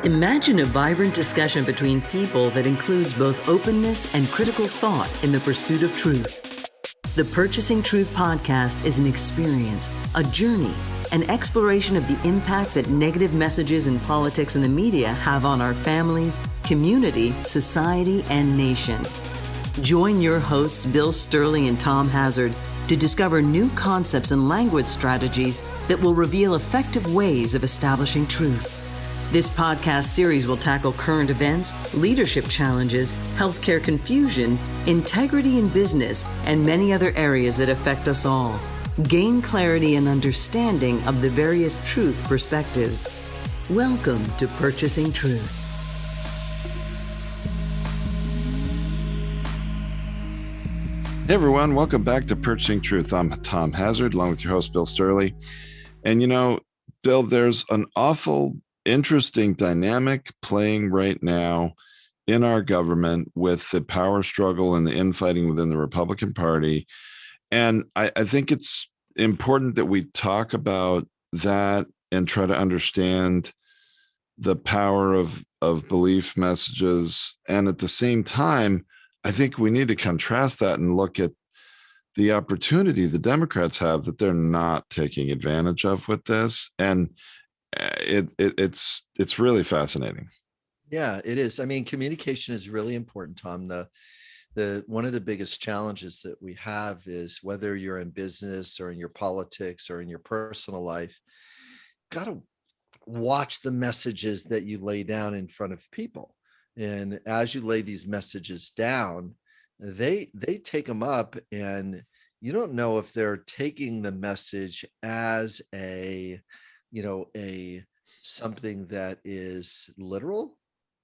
Imagine a vibrant discussion between people that includes both openness and critical thought in the pursuit of truth. The Purchasing Truth podcast is an experience, a journey, an exploration of the impact that negative messages in politics and the media have on our families, community, society, and nation. Join your hosts, Bill Stierle and Tom Hazard, to discover new concepts and language strategies that will reveal effective ways of establishing truth. This podcast series will tackle current events, leadership challenges, healthcare confusion, integrity in business, and many other areas that affect us all. Gain clarity and understanding of the various truth perspectives. Welcome to Purchasing Truth. Hey everyone, welcome back to Purchasing Truth. I'm Tom Hazard, along with your host, Bill Stierle. And Bill, there's an awful interesting dynamic playing right now in our government with the power struggle and the infighting within the Republican Party. And I think it's important that we talk about that and try to understand the power of belief messages. And at the same time, I think we need to contrast that and look at the opportunity the Democrats have that they're not taking advantage of with this. And it's really fascinating. Yeah, it is. I mean, communication is really important, Tom. The one of the biggest challenges that we have is whether you're in business or in your politics or in your personal life, got to watch the messages that you lay down in front of people. And as you lay these messages down, they take them up, and you don't know if they're taking the message as a something that is literal,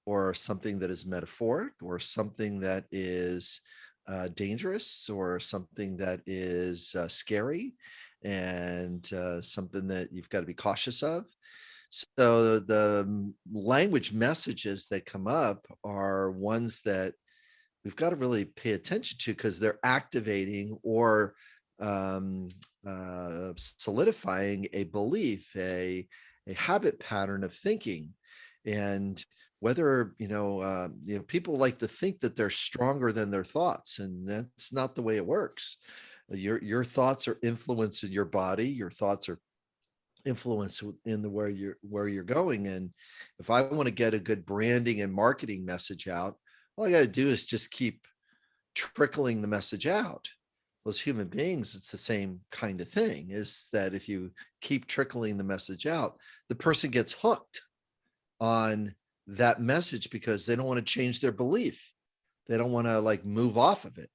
or something that is metaphoric, or something that is dangerous, or something that is scary, and something that you've got to be cautious of. So the language messages that come up are ones that we've got to really pay attention to, because they're activating or solidifying a belief, a habit pattern of thinking. And whether, people like to think that they're stronger than their thoughts, and that's not the way it works. Your thoughts are influencing your body. Your thoughts are influence in the where you're going. And if I want to get a good branding and marketing message out, all I got to do is just keep trickling the message out. Well, as human beings, it's the same kind of thing, is that if you keep trickling the message out, the person gets hooked on that message because they don't want to change their belief. They don't want to move off of it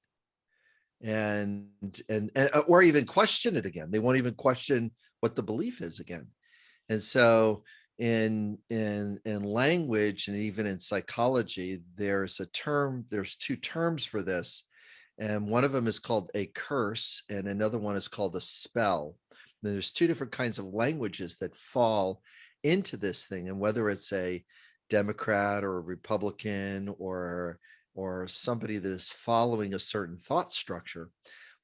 and or even question it again. They won't even question what the belief is again. And so in language, and even in psychology, there's two terms for this. And one of them is called a curse, and another one is called a spell. And there's two different kinds of languages that fall into this thing. And whether it's a Democrat or a Republican or somebody that is following a certain thought structure,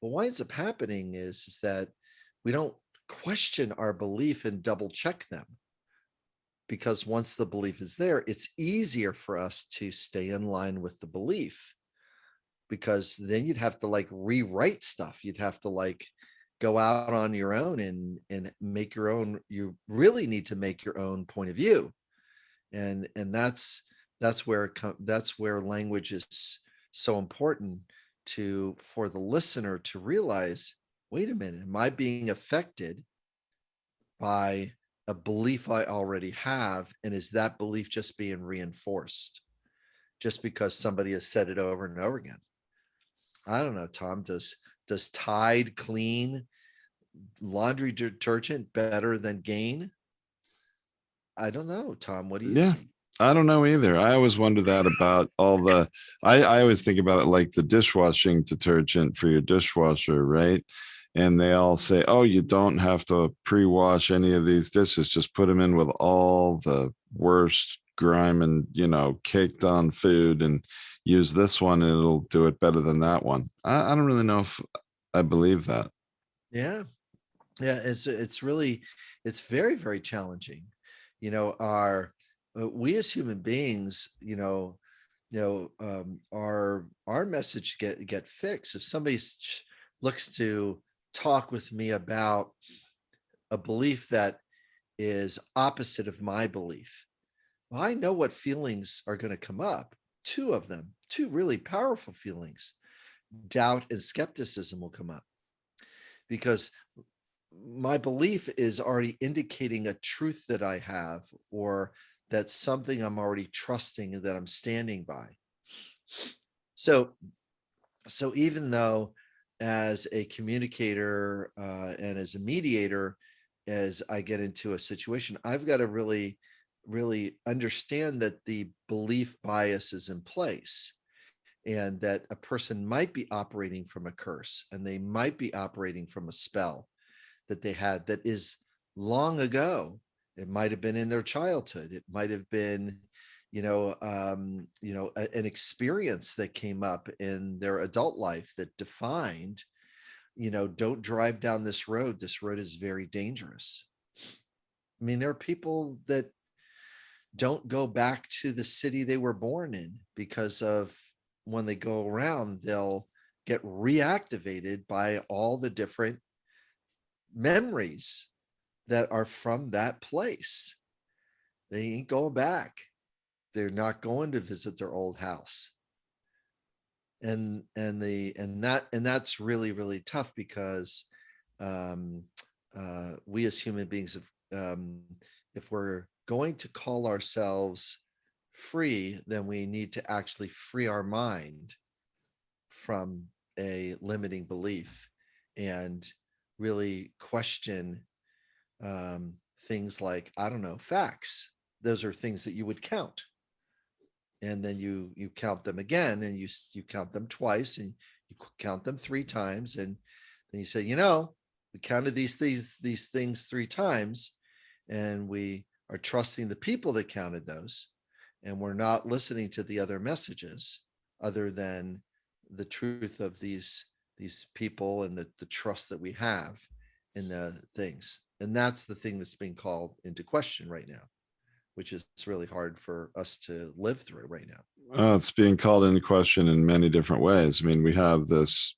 what winds up happening is that we don't question our belief and double check them, because once the belief is there, it's easier for us to stay in line with the belief, because then you'd have to rewrite stuff. You'd have to go out on your own and make your own. You really need to make your own point of view. And that's where language is so important for the listener to realize, wait a minute, am I being affected by a belief I already have? And is that belief just being reinforced just because somebody has said it over and over again? I don't know, Tom, does Tide clean laundry detergent better than Gain? I don't know, Tom. What do you think? I don't know either. I always wonder that about I always think about it like the dishwashing detergent for your dishwasher, right? And they all say, oh, you don't have to pre-wash any of these dishes. Just put them in with all the worst grime and, caked on food, and use this one and it'll do it better than that one. I don't really know if I believe that. Yeah. It's very, very challenging. Our we as human beings, our message get fixed. If somebody looks to talk with me about a belief that is opposite of my belief, well, I know what feelings are going to come up. Two of them, two really powerful feelings: doubt and skepticism will come up, because my belief is already indicating a truth that I have, or that's something I'm already trusting, that I'm standing by. So even though as a communicator and as a mediator, as I get into a situation, I've got to really understand that the belief bias is in place, and that a person might be operating from a curse, and they might be operating from a spell that they had that is long ago. It might have been in their childhood. It might have been, an experience that came up in their adult life that defined, don't drive down this road. This road is very dangerous. I mean, there are people that don't go back to the city they were born in, because of, when they go around, they'll get reactivated by all the different memories that are from that place. They ain't going back. They're not going to visit their old house. And that's really tough, because we as human beings, if we're going to call ourselves free, then we need to actually free our mind from a limiting belief, and really question things like, I don't know, facts. Those are things that you would count, and then you count them again, and you count them twice, and you count them three times, and then you say, we counted these things three times, and we are trusting the people that counted those, and we're not listening to the other messages other than the truth of these people, and the trust that we have in the things. And that's the thing that's being called into question right now, which is really hard for us to live through right now. It's being called into question in many different ways. I mean, we have this,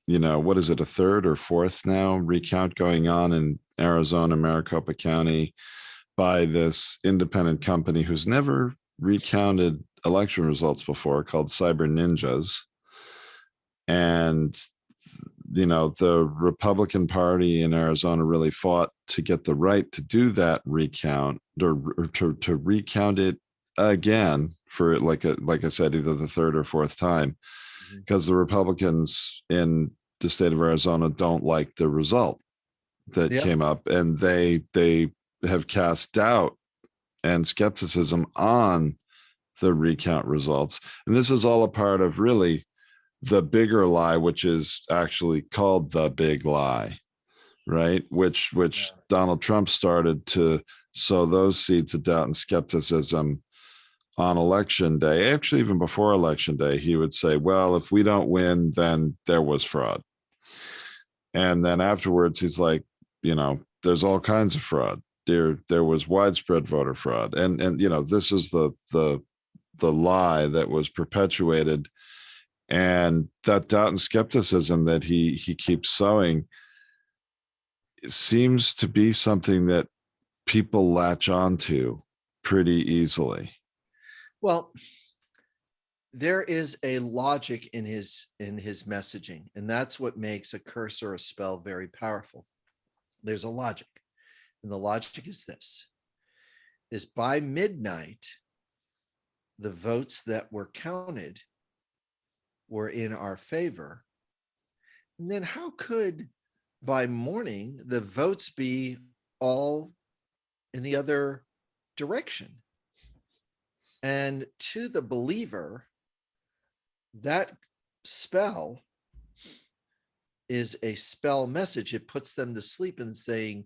what is it, a third or fourth now recount going on in Arizona, Maricopa County, by this independent company who's never recounted election results before, called Cyber Ninjas. And the Republican Party in Arizona really fought to get the right to do that recount, or to recount it again for, like I said, either the third or fourth time, because the Republicans in the state of Arizona don't like the result that came up, and they have cast doubt and skepticism on the recount results. And this is all a part of really the bigger lie, which is actually called the big lie, right? Which Donald Trump started to sow those seeds of doubt and skepticism on election day. Actually, even before election day, he would say, well, if we don't win, then there was fraud. And then afterwards, he's like, there's all kinds of fraud. There was widespread voter fraud. And this is the lie that was perpetuated. And that doubt and skepticism that he keeps sowing seems to be something that people latch onto pretty easily. Well, there is a logic in his messaging, and that's what makes a curse or a spell very powerful. There's a logic, and the logic is this: is by midnight, the votes that were counted were in our favor. And then how could by morning the votes be all in the other direction? And to the believer, that spell is a spell message. It puts them to sleep and saying,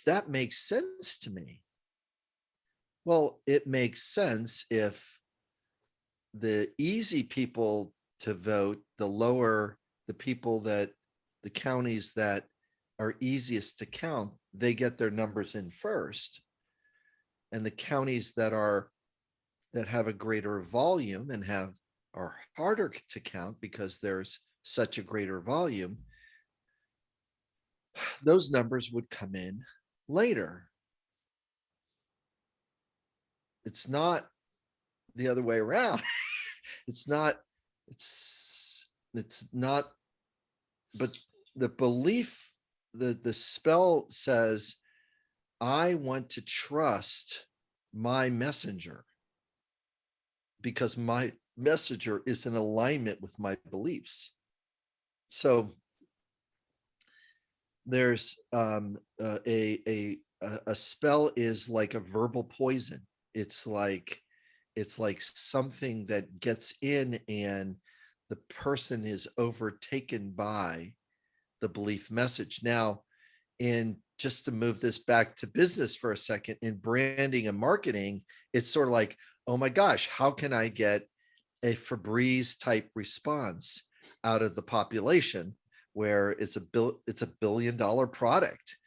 that makes sense to me. Well, it makes sense if the easy people to vote, the lower the people, that the counties that are easiest to count, they get their numbers in first. and the counties that have a greater volume and are harder to count because there's such a greater volume, those numbers would come in later. It's not the other way around. it's not, it's not, but the belief, the spell says, I want to trust my messenger because my messenger is in alignment with my beliefs. So there's a spell is like a verbal poison. It's like something that gets in and the person is overtaken by the belief message. Now, in just to move this back to business for a second, in branding and marketing, it's sort of like, oh my gosh, how can I get a Febreze type response out of the population where it's a $1 billion product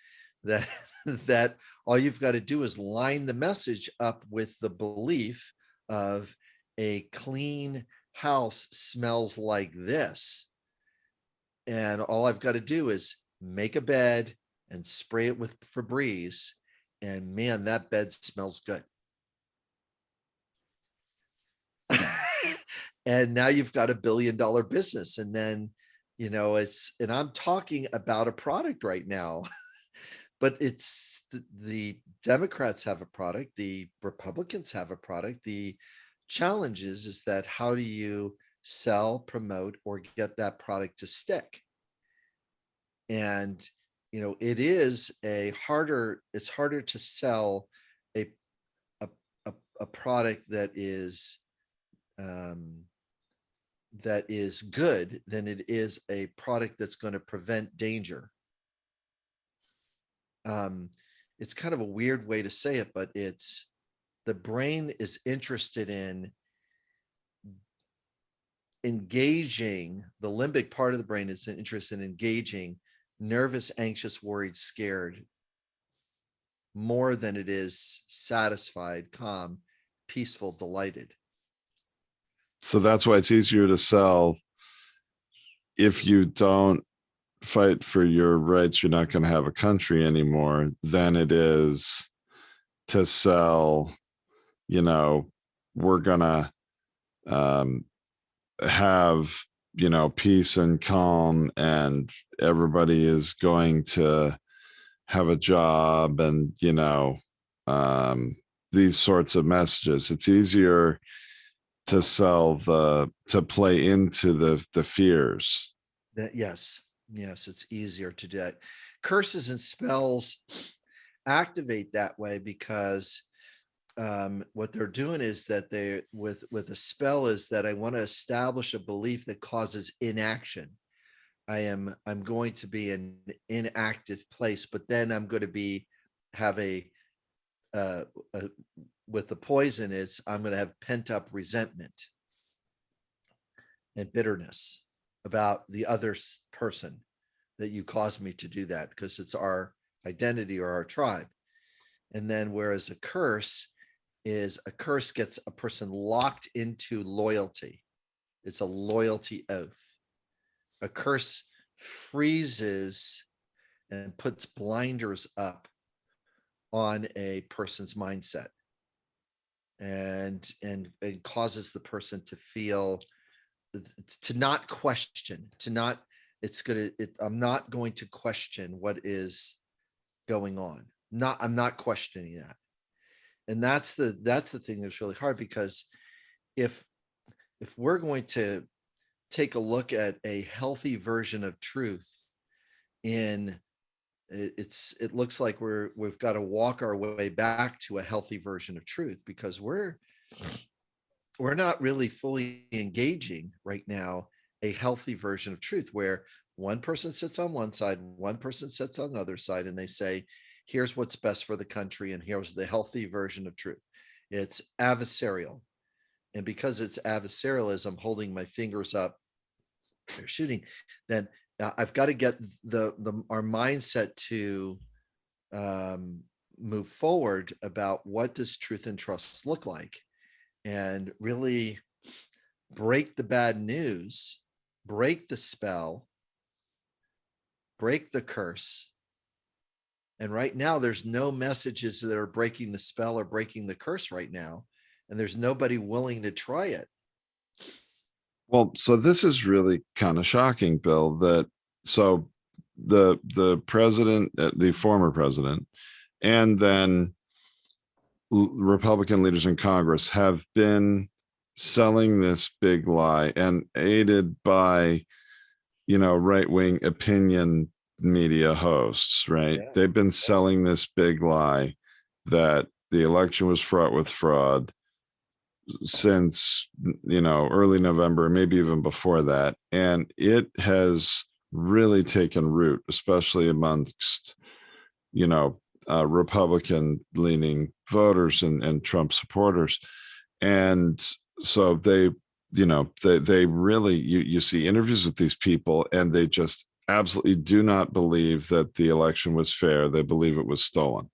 that that all you've got to do is line the message up with the belief of a clean house smells like this. And all I've got to do is make a bed and spray it with Febreze. And man, that bed smells good. And now you've got $1 billion business. And then, and I'm talking about a product right now, but it's the Democrats have a product, the Republicans have a product. The challenge is that how do you sell, promote, or get that product to stick? And it's harder to sell a product that is good than it is a product that's going to prevent danger. It's kind of a weird way to say it, but it's the brain is interested in engaging, the limbic part of the brain is interested in engaging nervous, anxious, worried, scared more than it is satisfied, calm, peaceful, delighted. So that's why it's easier to sell. If you don't fight for your rights, you're not going to have a country anymore, than it is to sell, we're going to have, peace and calm, and everybody is going to have a job, and, these sorts of messages. It's easier to sell to play into the fears. Yes, it's easier to do that. Curses and spells activate that way because what they're doing is that they with a spell is that I want to establish a belief that causes inaction. I'm going to be in an inactive place, but then I'm going to have a with the poison, I'm going to have pent up resentment and bitterness about the other person that you caused me to do that, because it's our identity or our tribe. And then whereas a curse gets a person locked into loyalty. It's a loyalty oath. A curse freezes and puts blinders up on a person's mindset and causes the person to feel, to not question, I'm not going to question what is going on. I'm not questioning that. And that's the thing that's really hard, because if we're going to take a look at a healthy version of truth, it looks like we've got to walk our way back to a healthy version of truth, because we're not really fully engaging right now a healthy version of truth, where one person sits on one side, one person sits on the other side, and they say, here's what's best for the country, and here's the healthy version of truth. It's adversarial. And because it's adversarial, as I'm holding my fingers up, they're shooting, then I've got to get our mindset to move forward about what does truth and trust look like, and really break the bad news, break the spell, break the curse. And right now, there's no messages that are breaking the spell or breaking the curse right now. And there's nobody willing to try it. Well, so this is really kind of shocking, Bill, that so the president, the former president, and then Republican leaders in Congress have been selling this big lie, and aided by, right-wing opinion media hosts, right? Yeah. They've been selling this big lie that the election was fraught with fraud since, early November, maybe even before that. And it has really taken root, especially amongst, Republican leaning voters and Trump supporters. And so they really, you see interviews with these people, and they just absolutely do not believe that the election was fair. They believe it was stolen.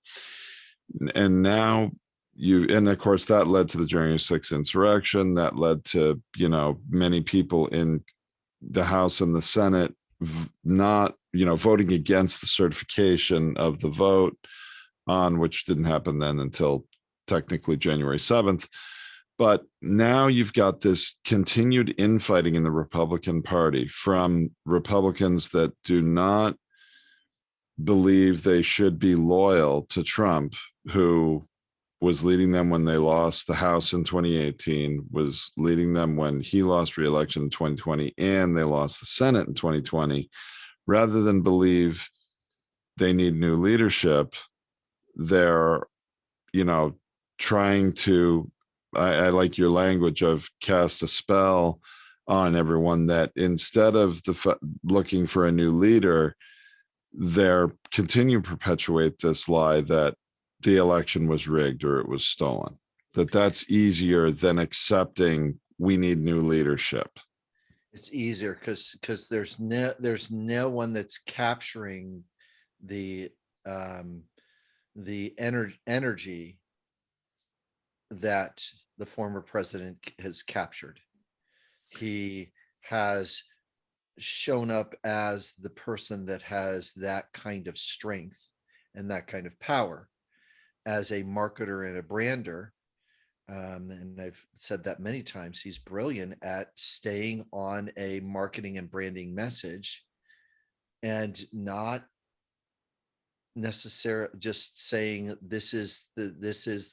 And now and of course that led to the January 6th insurrection. That led to, many people in the House and the Senate not, voting against the certification of the vote, on which didn't happen then until technically January 7th. But now you've got this continued infighting in the Republican Party from Republicans that do not believe they should be loyal to Trump, who was leading them when they lost the House in 2018, was leading them when he lost re-election in 2020, and they lost the Senate in 2020. Rather than believe they need new leadership, they're, trying to, I like your language of cast a spell on everyone, that instead of looking for a new leader, they're continue to perpetuate this lie that the election was rigged or it was stolen, that's easier than accepting we need new leadership. It's easier because there's no one that's capturing the energy that the former president has captured. He has shown up as the person that has that kind of strength and that kind of power as a marketer and a brander. And I've said that many times. He's brilliant at staying on a marketing and branding message, and not necessarily just saying this is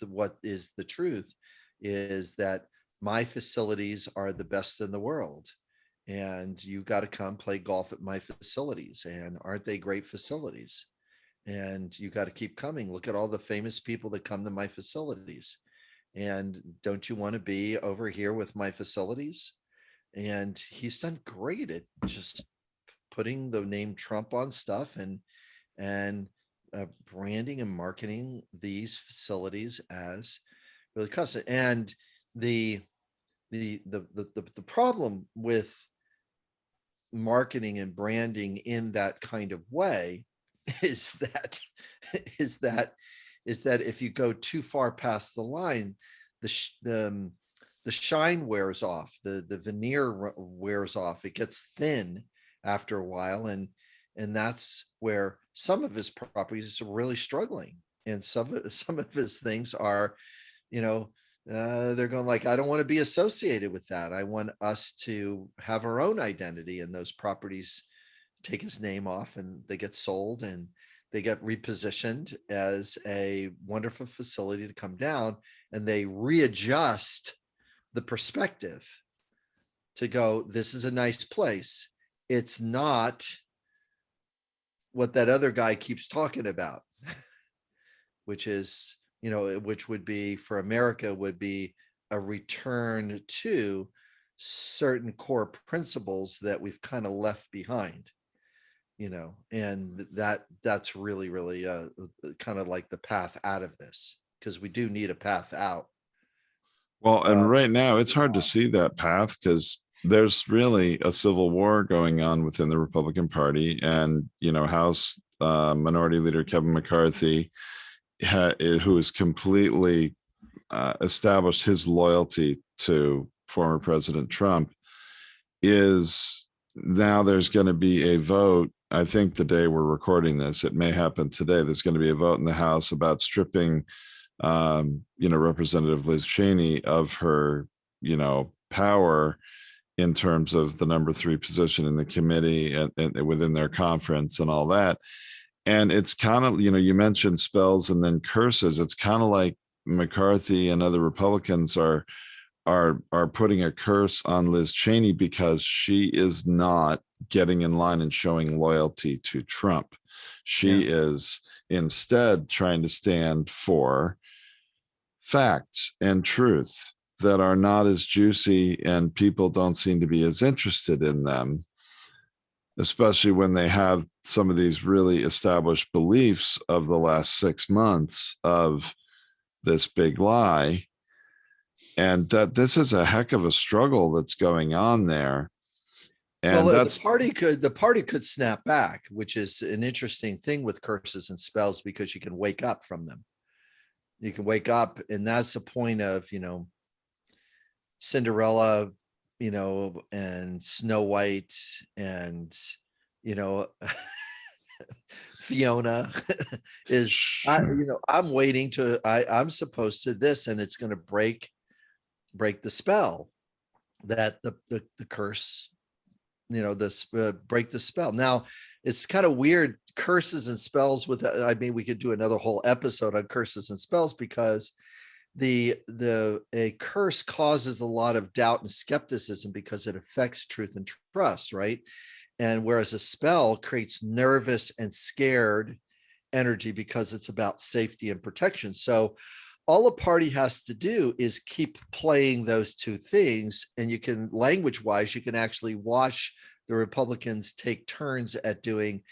what is the truth, is that my facilities are the best in the world, and you got to come play golf at my facilities, and aren't they great facilities, and you got to keep coming. Look at all the famous people that come to my facilities, and don't you want to be over here with my facilities? And he's done great at just putting the name Trump on stuff, and branding and marketing these facilities as really custom. And the problem with marketing and branding in that kind of way is that if you go too far past the line, the shine wears off, the veneer wears off, it gets thin after a while, and that's where some of his properties are really struggling, and some of his things are, they're going like, I don't want to be associated with that. I want us to have our own identity, and those properties take his name off, and they get sold, and they get repositioned as a wonderful facility to come down, and they readjust the perspective to go, this is a nice place. It's not what that other guy keeps talking about, which is, which would be, for America, would be a return to certain core principles that we've kind of left behind, and that's really, really kind of like the path out of this, because we do need a path out. Well, and right now it's hard to see that path, because there's really a civil war going on within the Republican Party, and House Minority Leader Kevin McCarthy who has completely established his loyalty to former President Trump, is now there's going to be a vote. I think the day we're recording this, it may happen today. There's going to be a vote in the House about stripping, Representative Liz Cheney of her, power in terms of the number 3 position in the committee and within their conference and all that. And it's kind of, you mentioned spells and then curses. It's kind of like McCarthy and other Republicans are putting a curse on Liz Cheney because she is not getting in line and showing loyalty to Trump. She is instead trying to stand for facts and truth that are not as juicy, and people don't seem to be as interested in them, especially when they have some of these really established beliefs of the last 6 months of this big lie. And that this is a heck of a struggle that's going on there. And well, the party could snap back, which is an interesting thing with curses and spells, because you can wake up from them. You can wake up, and that's the point of, Cinderella, and Snow White, and Fiona is, I'm waiting to, I'm supposed to this, and it's going to break the spell that the curse, this break the spell. Now, it's kind of weird, curses and spells with, we could do another whole episode on curses and spells, because a curse causes a lot of doubt and skepticism because it affects truth and trust, right? And whereas a spell creates nervous and scared energy because it's about safety and protection. So all a party has to do is keep playing those two things. And you can, language wise, you can actually watch the Republicans take turns at doing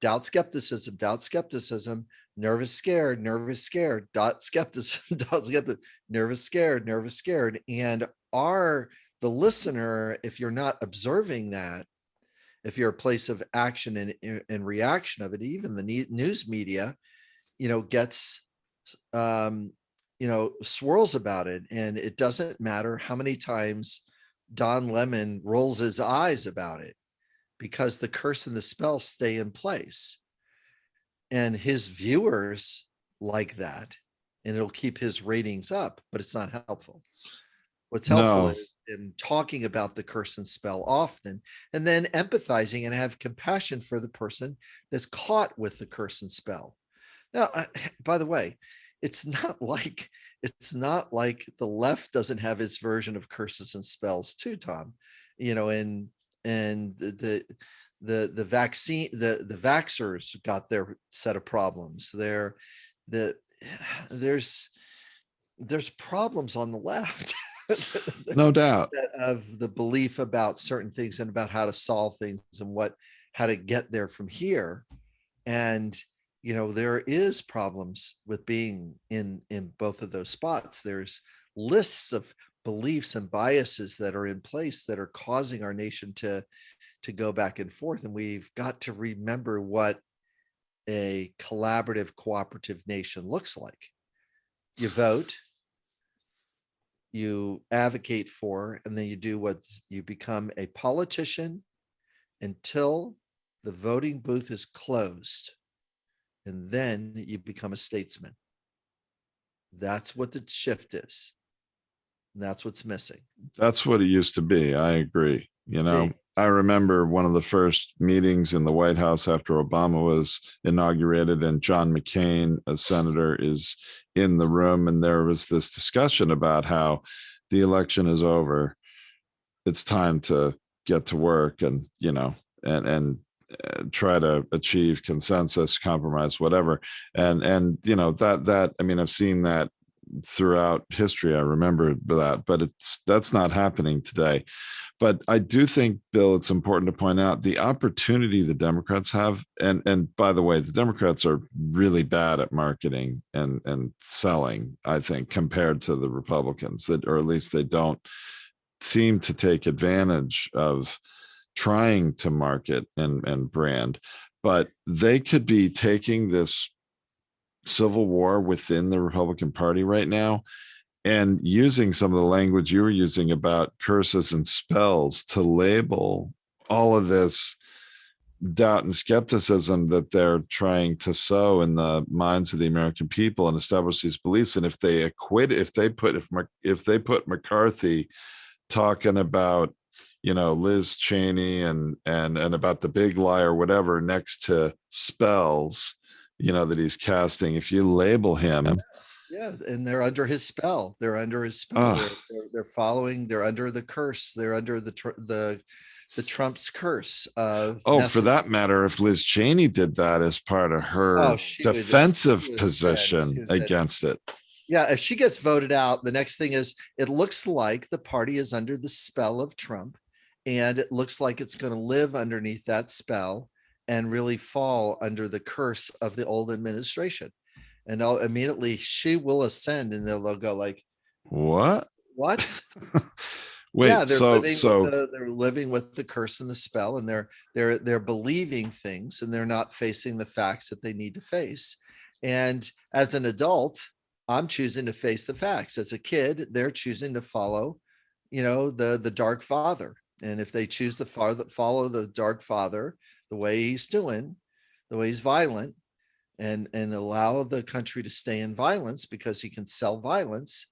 doubt, skepticism, nervous, scared, dot skepticism, dot skepticism, nervous, scared. And the listener, if you're not observing that, if you're a place of action and reaction of it, even the news media, gets, swirls about it. And it doesn't matter how many times Don Lemon rolls his eyes about it, because the curse and the spell stay in place. And his viewers like that, and it'll keep his ratings up, but it's not helpful. What's helpful is in talking about the curse and spell often, and then empathizing and have compassion for the person that's caught with the curse and spell. Now, by the way, it's not like the left doesn't have its version of curses and spells too, Tom. And the vaccine, the vaxxers got their set of problems. There's problems on the left. No doubt. Of the belief about certain things and about how to solve things and how to get there from here. And, there is problems with being in both of those spots. There's lists of beliefs and biases that are in place that are causing our nation to go back and forth. And we've got to remember what a collaborative, cooperative nation looks like. You vote, you advocate for, and then you become a politician until the voting booth is closed. And then you become a statesman. That's what the shift is. And that's what's missing. That's what it used to be. I agree. I remember one of the first meetings in the White House after Obama was inaugurated, and John McCain, a senator, is in the room. And there was this discussion about how the election is over. It's time to get to work and, try to achieve consensus, compromise, whatever. And I've seen that throughout history. I remember that, but that's not happening today. But I do think, Bill, it's important to point out the opportunity the Democrats have. And by the way, the Democrats are really bad at marketing and selling, I think, compared to the Republicans, or at least they don't seem to take advantage of trying to market and brand. But they could be taking this civil war within the Republican Party right now, and using some of the language you were using about curses and spells to label all of this doubt and skepticism that they're trying to sow in the minds of the American people and establish these beliefs. And if they put McCarthy talking about, Liz Cheney and about the big lie or whatever next to spells, that he's casting, if you label him, Yeah, and they're under his spell. They're under his spell. oh, They're following. They're under the curse. They're under the Trump's curse of oh, for that matter, if Liz Cheney did that as part of her defensive position against it. Yeah, if she gets voted out, the next thing is it looks like the party is under the spell of Trump, and it looks like it's going to live underneath that spell and really fall under the curse of the old administration. And immediately she will ascend, and they'll go like, what? Wait, yeah, they're living with the curse and the spell, and they're believing things, and they're not facing the facts that they need to face. And as an adult, I'm choosing to face the facts. As a kid, they're choosing to follow, the dark father. And if they choose to follow the dark father, the way he's doing, the way he's violent, and allow the country to stay in violence because he can sell violence.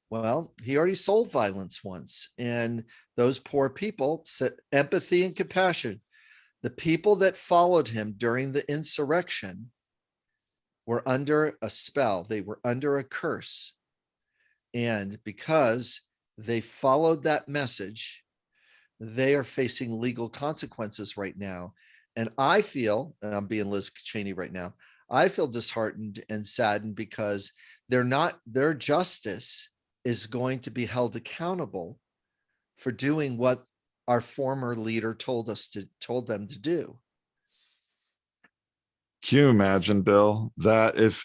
Well, he already sold violence once. And those poor people said empathy and compassion. The people that followed him during the insurrection were under a spell. They were under a curse. And because they followed that message, they are facing legal consequences right now. And I feel, and I'm being Liz Cheney right now, I feel disheartened and saddened because their justice is going to be held accountable for doing what our former leader told them to do. Can you imagine, Bill, that if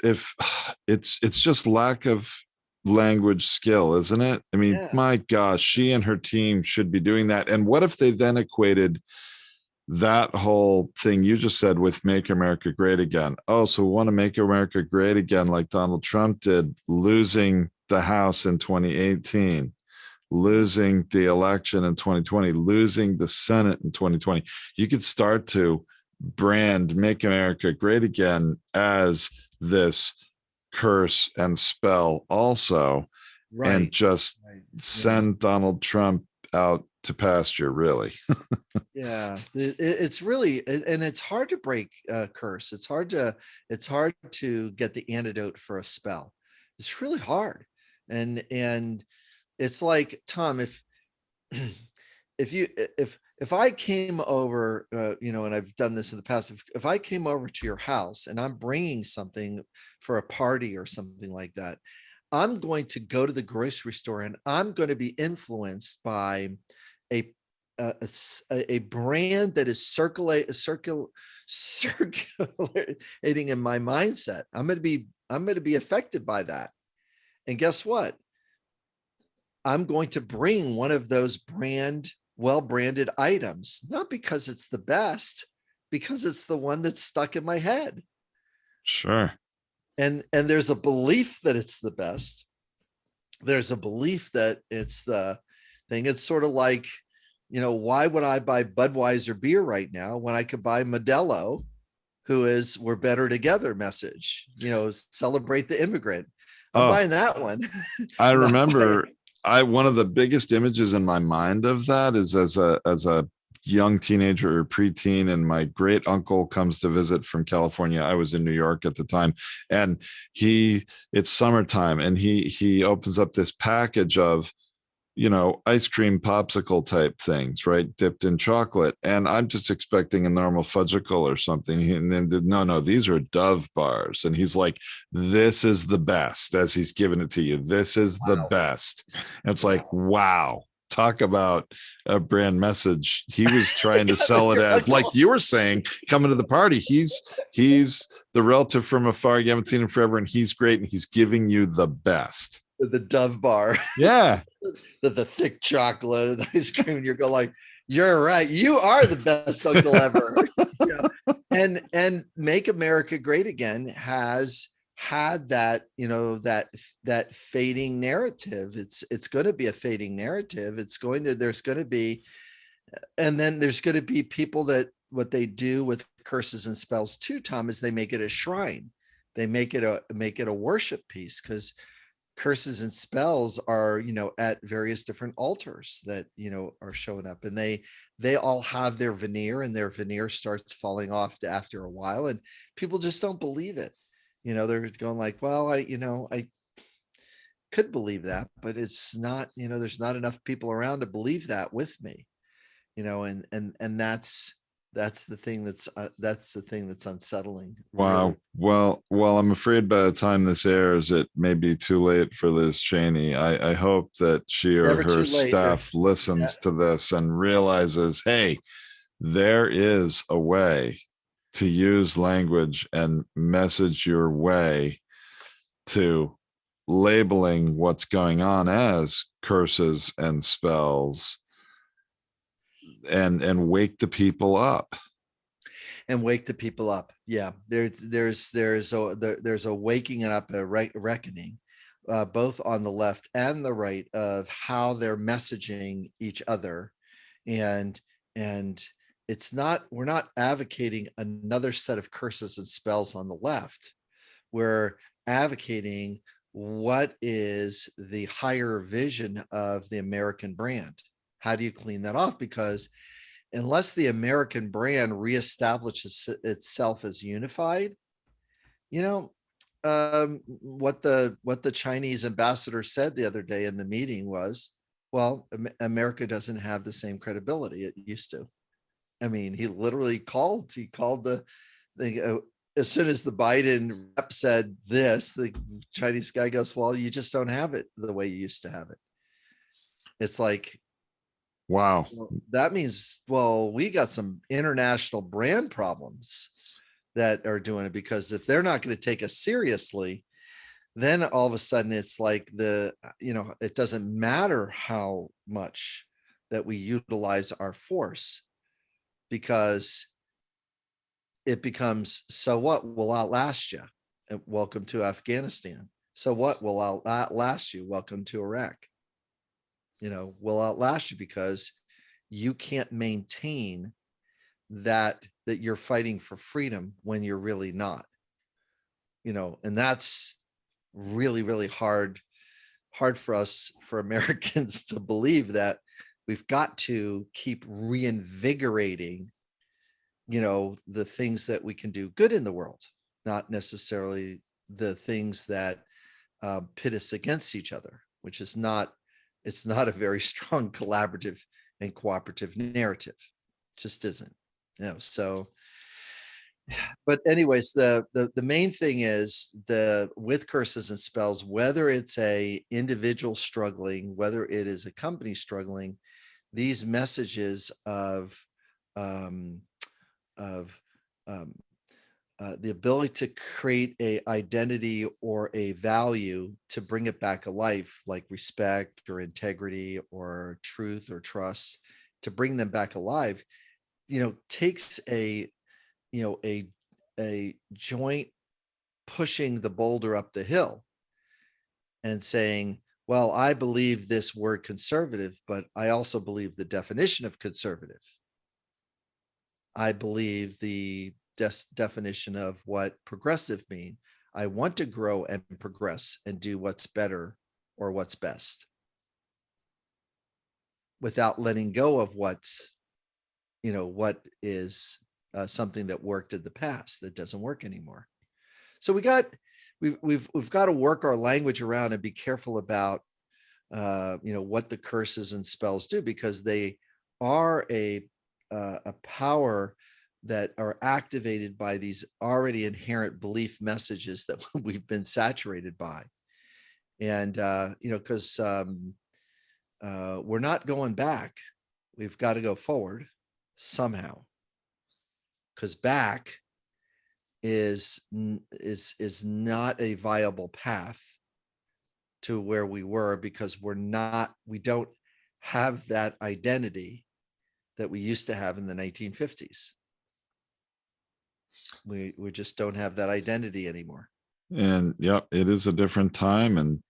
it's just lack of language skill, isn't it? I mean, my gosh, she and her team should be doing that. And what if they then equated that whole thing you just said with Make America Great Again? Oh, so we want to make America great again like Donald Trump did, losing the House in 2018, losing the election in 2020, losing the Senate in 2020. You could start to brand Make America Great Again as this curse and spell also, and just send Donald Trump out to pasture, really. Yeah, it's really, and it's hard to break a curse. It's hard to get the antidote for a spell. It's really hard. And it's like, Tom, if I came over, and I've done this in the past, if I came over to your house and I'm bringing something for a party or something like that, I'm going to go to the grocery store and I'm going to be influenced by a brand that is circulating in my mindset. I'm going to be affected by that. And guess what? I'm going to bring one of those well-branded items, not because it's the best, because it's the one that's stuck in my head. Sure. And there's a belief that it's the best. There's a belief that it's the thing. It's sort of like, why would I buy Budweiser beer right now when I could buy Modelo, who is "We're better together" message, celebrate the immigrant. I'm buying that one. I remember one of the biggest images in my mind of that is as a young teenager or preteen, and my great uncle comes to visit from California. I was in New York at the time, and it's summertime, and he opens up this package of, ice cream popsicle type things, right, dipped in chocolate, and I'm just expecting a normal fudgicle or something, and then no, these are Dove bars, and he's like, this is the best, as he's giving it to you, this is the best. And it's like, wow, talk about a brand message. He was trying to sell it as, like you were saying, coming to the party, he's the relative from afar, you haven't seen him forever, and he's great, and he's giving you the best. The Dove bar. Yeah. the thick chocolate and ice cream. And you're going like, you're right. You are the best uncle ever. And Make America Great Again has had that, that fading narrative. It's going to be a fading narrative. There's going to be, and then there's going to be people that what they do with curses and spells too, Tom, is they make it a shrine. They make it a worship piece, because curses and spells are, at various different altars that, are showing up, and they all have their veneer, and their veneer starts falling off after a while, and people just don't believe it. They're going like, well, I could believe that, but it's not, there's not enough people around to believe that with me, and that's the thing that's unsettling, really. Wow. Well, I'm afraid by the time this airs, it may be too late for Liz Cheney. I hope that she or Never her too late. staff listens to this and realizes, hey, there is a way to use language and message your way to labeling what's going on as curses and spells, and wake the people up. And wake the people up. Yeah, there's a waking up, a reckoning, both on the left and the right, of how they're messaging each other, and we're not advocating another set of curses and spells on the left. We're advocating what is the higher vision of the American brand. How do you clean that off? Because unless the American brand reestablishes itself as unified, what the Chinese ambassador said the other day in the meeting was, well, America doesn't have the same credibility it used to. I mean, he literally called the as soon as the Biden rep said this, the Chinese guy goes, well, you just don't have it the way you used to have it. It's like, Wow. well, that means, well, we got some international brand problems that are doing it, because if they're not going to take us seriously, then all of a sudden it's like it doesn't matter how much that we utilize our force, because it becomes, so what, will outlast you. Welcome to Afghanistan. So what, will outlast you. Welcome to Iraq. Will outlast you, because you can't maintain that you're fighting for freedom when you're really not, and that's really, really hard for us, for Americans, to believe that we've got to keep reinvigorating, the things that we can do good in the world, not necessarily the things that pit us against each other, which is not, it's not a very strong collaborative and cooperative narrative. It just isn't, so. But anyways, the main thing is, with curses and spells, whether it's a individual struggling, whether it is a company struggling, these messages of um, of um, the ability to create a identity or a value to bring it back alive, like respect or integrity or truth or trust, to bring them back alive, takes a joint pushing the boulder up the hill and saying, well, I believe this word conservative, but I also believe the definition of conservative. I believe the definition of what progressive mean. I want to grow and progress and do what's better or what's best, without letting go of what's, what is something that worked in the past that doesn't work anymore. So we've got to work our language around and be careful about what the curses and spells do, because they are a power that are activated by these already inherent belief messages that we've been saturated by. And because we're not going back, we've got to go forward somehow, because back is not a viable path to where we were, because we don't have that identity that we used to have in the 1950s. We just don't have that identity anymore. And yep, it is a different time, and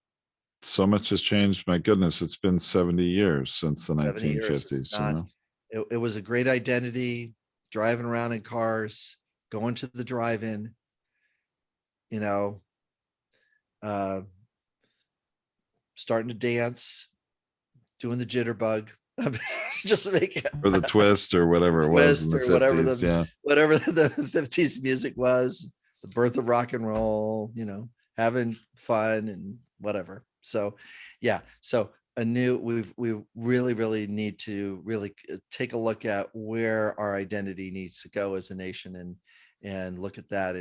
so much has changed. My goodness, it's been 70 years since the 70 years. 1950s. It's not, it was a great identity, driving around in cars, going to the drive-in, you know, starting to dance, doing the jitterbug, just to make it, or the twist or whatever it was in the 50s. Whatever the 50s music was, the birth of rock and roll, you know, having fun and whatever. So yeah, so we really need to really take a look at where our identity needs to go as a nation, and look at that,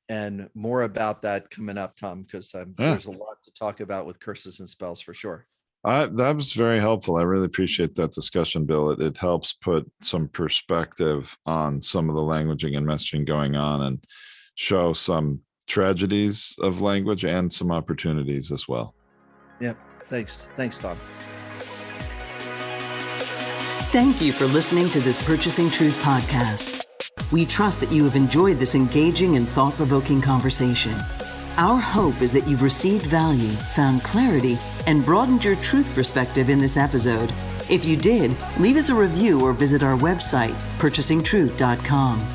and more about that coming up, Tom, because there's a lot to talk about with curses and spells for sure. That was very helpful. I really appreciate that discussion, Bill. It helps put some perspective on some of the languaging and messaging going on, and show some tragedies of language and some opportunities as well. Yep. Thanks, Tom. Thank you for listening to this Purchasing Truth podcast. We trust that you have enjoyed this engaging and thought-provoking conversation. Our hope is that you've received value, found clarity, and broadened your truth perspective in this episode. If you did, leave us a review or visit our website, purchasingtruth.com.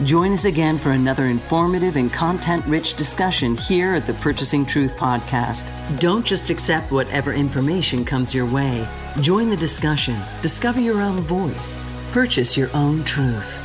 Join us again for another informative and content-rich discussion here at the Purchasing Truth podcast. Don't just accept whatever information comes your way. Join the discussion. Discover your own voice. Purchase your own truth.